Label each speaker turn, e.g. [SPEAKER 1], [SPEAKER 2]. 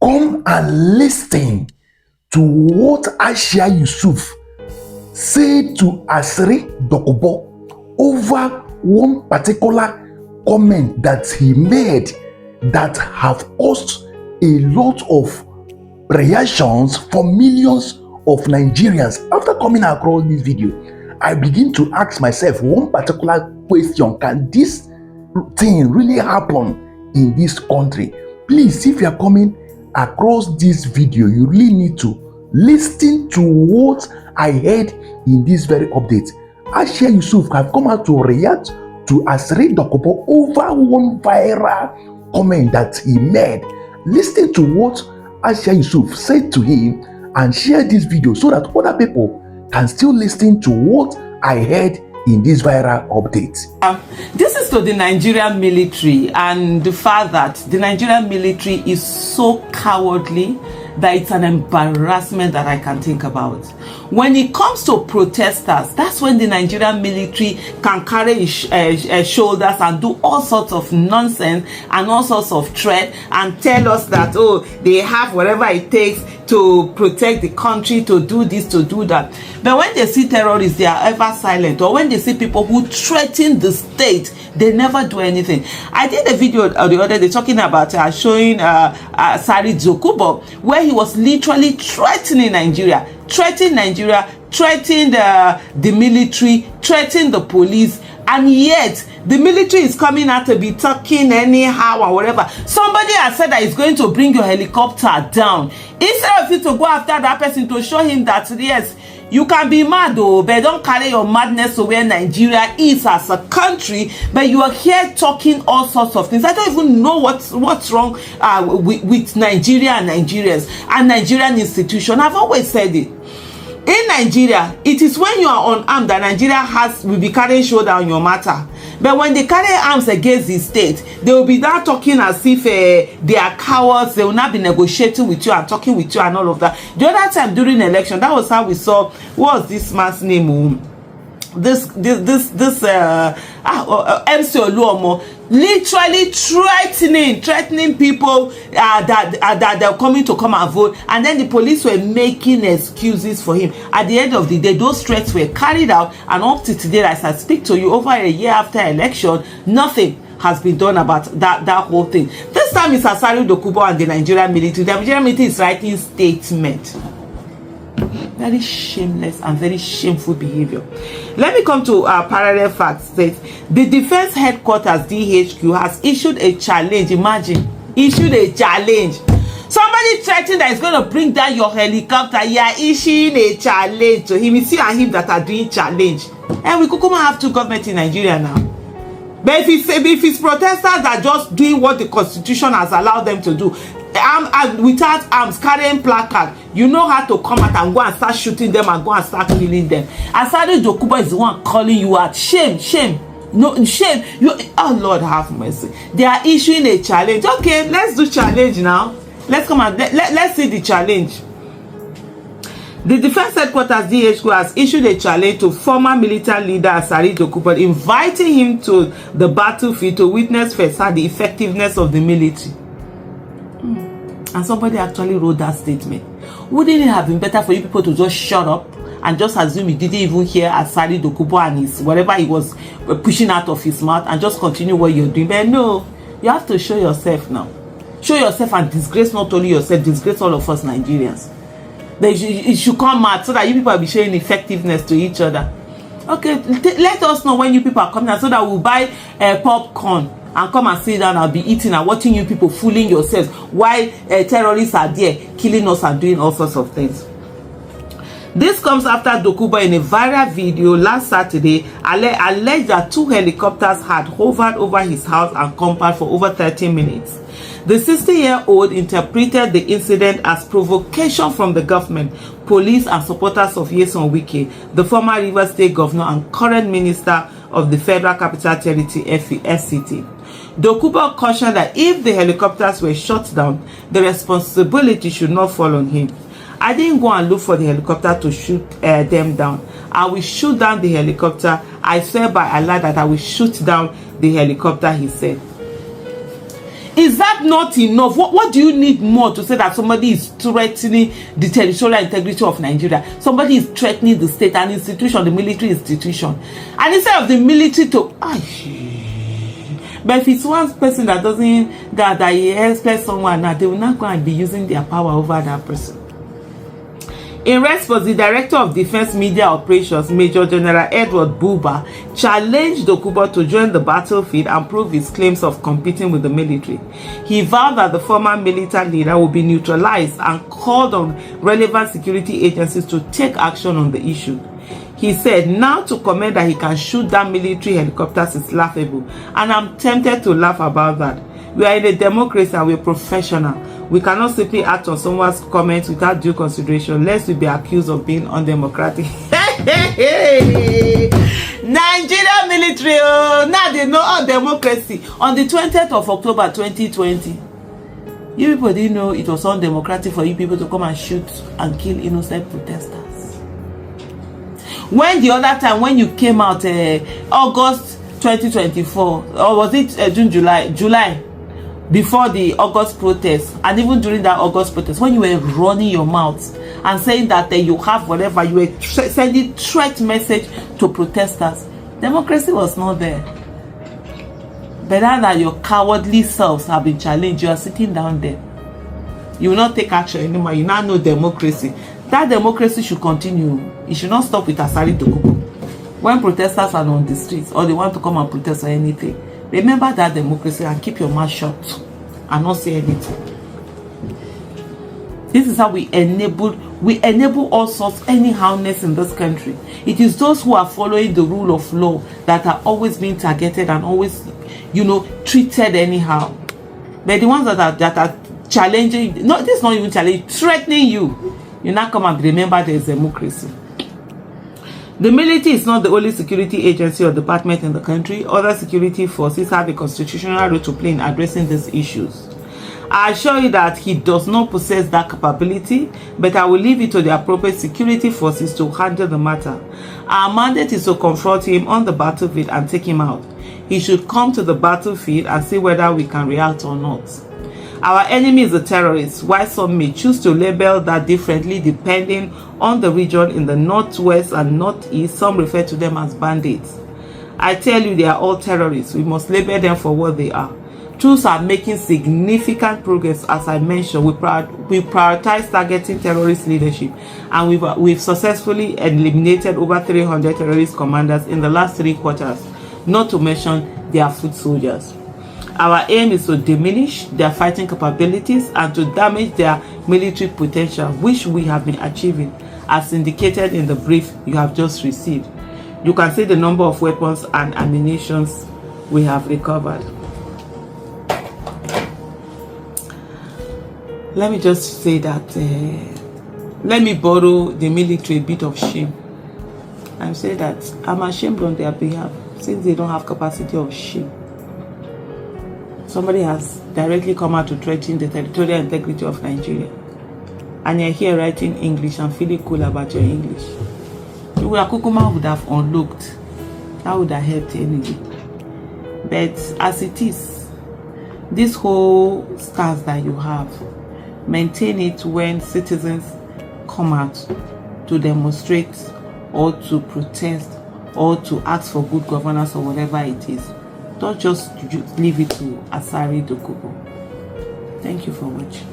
[SPEAKER 1] come and listen to what Aisha Yusuf said to Asari Dokubo over one particular comment that he made that have caused a lot of reactions from millions of Nigerians. After coming across this video, I begin to ask myself one particular question: can this thing really happen in this country? Please, if you are coming across this video, you really need to listen to what I heard in this very update. Aisha Yusuf have come out to react to Asari Dokubo over one viral comment that he made. Listen to what Aisha Yusuf said to him and share this video so that other people can still listen to what I heard in this viral update.
[SPEAKER 2] This is to the Nigerian military and the fact that the Nigerian military is so cowardly that it's an embarrassment that I can think about. When it comes to protesters, that's when the Nigerian military can carry his shoulders and do all sorts of nonsense and all sorts of threat and tell us that, oh, they have whatever it takes to protect the country, to do this, to do that. But when they see terrorists, they are ever silent. Or when they see people who threaten the state, they never do anything. I did a video the other day talking about showing Asari Dokubo, where he was literally threatening Nigeria, threatening the military, threatening the police, and yet the military is coming out to be talking anyhow or whatever. Somebody has said that he's going to bring your helicopter down. Instead of you to go after that person to show him that, yes, you can be mad, though, but don't carry your madness to where Nigeria is as a country. But you are here talking all sorts of things. I don't even know what's wrong with Nigeria and Nigerians and Nigerian institutions. I've always said it. In Nigeria, it is when you are unarmed that Nigeria will be carrying shoulder on your matter. But when they carry arms against the state, they will be there talking as if they are cowards. They will not be negotiating with you and talking with you and all of that. The other time during the election, that was how we saw, what was this man's name? MC Oluomo, literally threatening people that they're coming to come and vote, and then the police were making excuses for him. At the end of the day, those threats were carried out, and up to today, as I speak to you, over a year after election, nothing has been done about that whole thing. This time it's Asari Dokubo and the Nigerian military. The Nigerian military is writing statement. Very shameless and very shameful behavior. Let me come to parallel facts. The defense headquarters DHQ has issued a challenge. Imagine, issued a challenge. Somebody threatened that is going to bring down your helicopter. You are issuing a challenge to him. It's you and him that are doing challenge. And we could have two governments in Nigeria now. But if it's protesters that are just doing what the constitution has allowed them to do, without arms, carrying placard, you know how to come out and go and start shooting them and go and start killing them. Asari Dokubo is the one calling you out. Shame. No, shame. Oh, Lord have mercy. They are issuing a challenge. Okay, let's do challenge now. Let's come and let's see the challenge. The Defense Headquarters DHQ has issued a challenge to former military leader Asari Dokubo, inviting him to the battlefield to witness firsthand the effectiveness of the military. And somebody actually wrote that statement. Wouldn't it have been better for you people to just shut up and just assume you didn't even hear Asari Dokubo and his whatever he was pushing out of his mouth and just continue what you're doing? But no, you have to show yourself now. Show yourself and disgrace not only yourself, disgrace all of us Nigerians. It should come out so that you people will be showing effectiveness to each other. Okay, let us know when you people are coming out so that we'll buy popcorn and come and sit down and be eating and watching you people fooling yourselves while terrorists are there killing us and doing all sorts of things. This comes after Dokubo in a viral video last Saturday alleged that 2 helicopters had hovered over his house and compound for over 30 minutes. The 60-year-old interpreted the incident as provocation from the government, police, and supporters of Nyesom Wike, the former Rivers State governor and current minister of the Federal Capital Territory FCT. Dokubo cautioned that if the helicopters were shot down, the responsibility should not fall on him. I didn't go and look for the helicopter to shoot them down. I will shoot down the helicopter. I swear by Allah that I will shoot down the helicopter, he said. Is that not enough? What do you need more to say that somebody is threatening the territorial integrity of Nigeria? Somebody is threatening the state, an institution, the military institution. And instead of the military to... But if it's one person that doesn't, that he expects someone, now they will not go and be using their power over that person. In response, the Director of Defense Media Operations, Major General Edward Buba, challenged Dokubo to join the battlefield and prove his claims of competing with the military. He vowed that the former militant leader will be neutralized and called on relevant security agencies to take action on the issue. He said, now to comment that he can shoot down military helicopters is laughable, and I'm tempted to laugh about that. We are in a democracy and we're professional. We cannot simply act on someone's comments without due consideration, lest we be accused of being undemocratic. Nigeria military, now they know our democracy. On the 20th of October 2020, you people didn't know it was undemocratic for you people to come and shoot and kill innocent protesters. When the other time, when you came out August 2024, or was it July, before the August protest, and even during that August protest, when you were running your mouth and saying that you have whatever, you were sending threat message to protesters, democracy was not there. But now that your cowardly selves have been challenged, you are sitting down there. You will not take action anymore. You now know democracy. That democracy should continue. It should not stop with Asari Dokubo. When protesters are on the streets or they want to come and protest or anything, remember that democracy and keep your mouth shut and not say anything. This is how we enable all sorts anyhowness in this country. It is those who are following the rule of law that are always being targeted and always, treated anyhow. But the ones that are challenging, no, this is not even challenging, threatening you, you now come and remember there is democracy. The military is not the only security agency or department in the country. Other security forces have a constitutional role to play in addressing these issues. I assure you that he does not possess that capability, but I will leave it to the appropriate security forces to handle the matter. Our mandate is to confront him on the battlefield and take him out. He should come to the battlefield and see whether we can react or not. Our enemy is the terrorists, while some may choose to label that differently depending on the region. In the northwest and northeast, some refer to them as bandits. I tell you, they are all terrorists. We must label them for what they are. Troops are making significant progress. As I mentioned, we prioritize targeting terrorist leadership, and we've successfully eliminated over 300 terrorist commanders in the last 3 quarters, not to mention their foot soldiers. Our aim is to diminish their fighting capabilities and to damage their military potential, which we have been achieving, as indicated in the brief you have just received. You can see the number of weapons and ammunition we have recovered. Let me just say that, let me borrow the military a bit of shame and say that I'm ashamed on their behalf, since they don't have capacity of shame. Somebody has directly come out to threaten the territorial integrity of Nigeria, and you're here writing English and feeling cool about your English. Akukuma would have unlocked. That would have helped anyway. But as it is, this whole stance that you have, maintain it when citizens come out to demonstrate or to protest or to ask for good governance or whatever it is. Don't just leave it to Asari Dokubo. Thank you for watching.